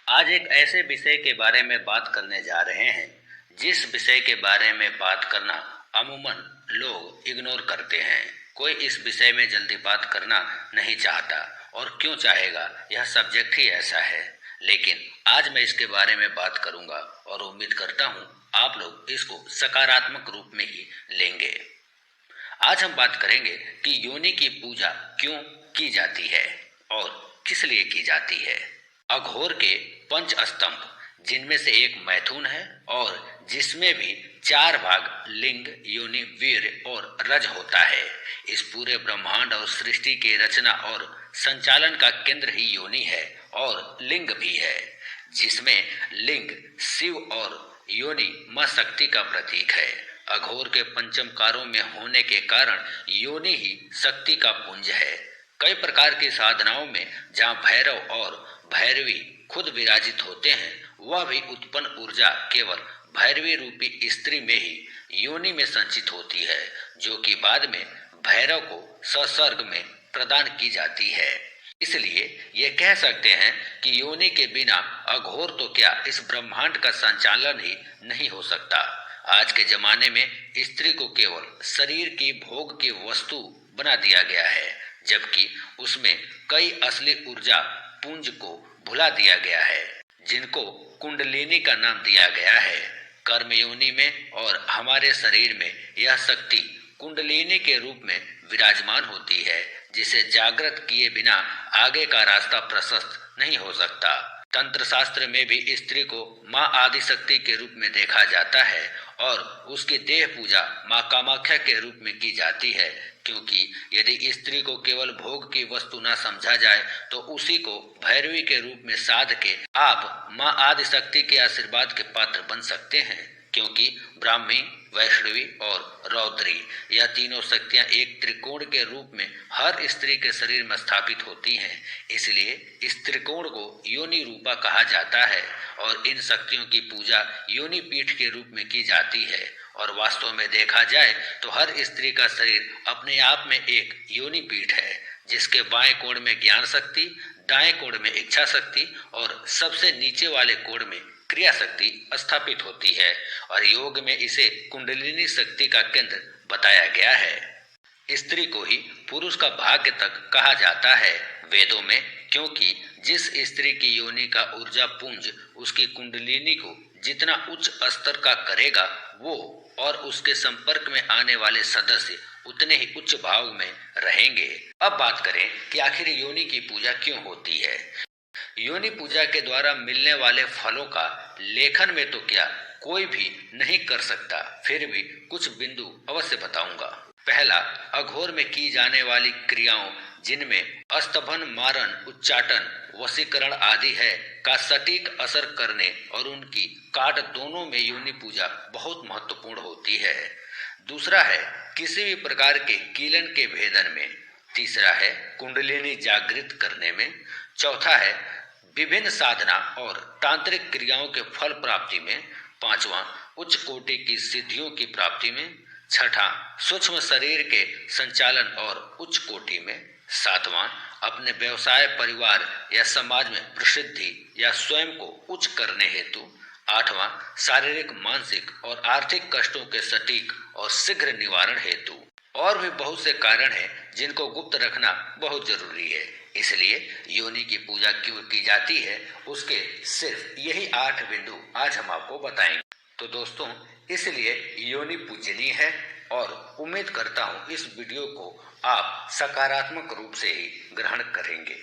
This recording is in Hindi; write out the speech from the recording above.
आज एक ऐसे विषय के बारे में बात करने जा रहे हैं जिस विषय के बारे में बात करना अमूमन लोग इग्नोर करते हैं। कोई इस विषय में जल्दी बात करना नहीं चाहता और क्यों चाहेगा, यह सब्जेक्ट ही ऐसा है। लेकिन आज मैं इसके बारे में बात करूंगा और उम्मीद करता हूं आप लोग इसको सकारात्मक रूप में ही लेंगे। आज हम बात करेंगे कि योनि की पूजा क्यों की जाती है और किस लिए की जाती है। अघोर के पंच स्तंभ, जिनमें से एक मैथुन है और जिसमें भी 4 भाग लिंग, योनि, वीर और रज होता है। इस पूरे ब्रह्मांड और सृष्टि की रचना और संचालन का केंद्र ही योनि है और लिंग भी है, जिसमें लिंग शिव और योनि मां शक्ति का प्रतीक है। अघोर के पंचम कारों में होने के कारण योनि ही शक्ति का पुंज है। कई प्रकार की साधनाओं में जहाँ भैरव और भैरवी खुद विराजित होते हैं, वह भी उत्पन्न ऊर्जा केवल भैरवी रूपी स्त्री में ही योनि में संचित होती है, जो कि बाद में भैरव को ससर्ग में प्रदान की जाती है। इसलिए ये कह सकते हैं कि योनि के बिना अघोर तो क्या, इस ब्रह्मांड का संचालन ही नहीं हो सकता। आज के जमाने में स्त्री को केवल शरीर की भोग की वस्तु बना दिया गया है, जबकि उसमें कई असली ऊर्जा पुंज को भुला दिया गया है, जिनको कुंडलिनी का नाम दिया गया है। कर्म योनि में और हमारे शरीर में यह शक्ति कुंडलिनी के रूप में विराजमान होती है, जिसे जागृत किए बिना आगे का रास्ता प्रशस्त नहीं हो सकता। तंत्र शास्त्र में भी स्त्री को मां आदि शक्ति के रूप में देखा जाता है और उसकी देह पूजा मां कामाख्या के रूप में की जाती है, क्योंकि यदि स्त्री को केवल भोग की वस्तु न समझा जाए तो उसी को भैरवी के रूप में साध के आप मां आदि शक्ति के आशीर्वाद के पात्र बन सकते हैं। क्योंकि ब्राह्मी, वैष्णवी और रौद्री, यह तीनों शक्तियां एक त्रिकोण के रूप में हर स्त्री के शरीर में स्थापित होती हैं। इसलिए इस त्रिकोण को योनि रूपा कहा जाता है और इन शक्तियों की पूजा योनि पीठ के रूप में की जाती है। और वास्तव में देखा जाए तो हर स्त्री का शरीर अपने आप में एक योनि पीठ है, जिसके बाएं कोण में ज्ञान शक्ति, दाएं कोण में इच्छा शक्ति और सबसे नीचे वाले कोण में क्रिया शक्ति स्थापित होती है। और योग में इसे कुंडलिनी शक्ति का केंद्र बताया गया है। स्त्री को ही पुरुष का भाग्य तक कहा जाता है वेदों में, क्योंकि जिस स्त्री की योनि का ऊर्जा पुंज उसकी कुंडलिनी को जितना उच्च स्तर का करेगा, वो और उसके संपर्क में आने वाले सदस्य उतने ही उच्च भाव में रहेंगे। अब बात करें कि आखिर योनि की पूजा क्यों होती है। योनि पूजा के द्वारा मिलने वाले फलों का लेखन में तो क्या कोई भी नहीं कर सकता, फिर भी कुछ बिंदु अवश्य बताऊंगा। पहला, अघोर में की जाने वाली क्रियाओं, जिनमें स्तभन, मारन, उच्चाटन, वशीकरण आदि है, का सटीक असर करने और उनकी काट दोनों में योनि पूजा बहुत महत्वपूर्ण होती है। दूसरा है किसी भी प्रकार के कीलन के भेदन में। तीसरा है कुंडलिनी जागृत करने में। चौथा है विभिन्न साधना और तांत्रिक क्रियाओं के फल प्राप्ति में। पांचवा, उच्च कोटि की सिद्धियों की प्राप्ति में। छठा, सूक्ष्म शरीर के संचालन और उच्च कोटि में। सातवां, अपने व्यवसाय, परिवार या समाज में प्रसिद्धि या स्वयं को उच्च करने हेतु। आठवां, शारीरिक, मानसिक और आर्थिक कष्टों के सटीक और शीघ्र निवारण हेतु। और भी बहुत से कारण हैं जिनको गुप्त रखना बहुत जरूरी है। इसलिए योनि की पूजा क्यों की जाती है, उसके सिर्फ यही 8 बिंदु आज हम आपको बताएंगे। तो दोस्तों, इसलिए योनि पूजनीय है और उम्मीद करता हूँ इस वीडियो को आप सकारात्मक रूप से ही ग्रहण करेंगे।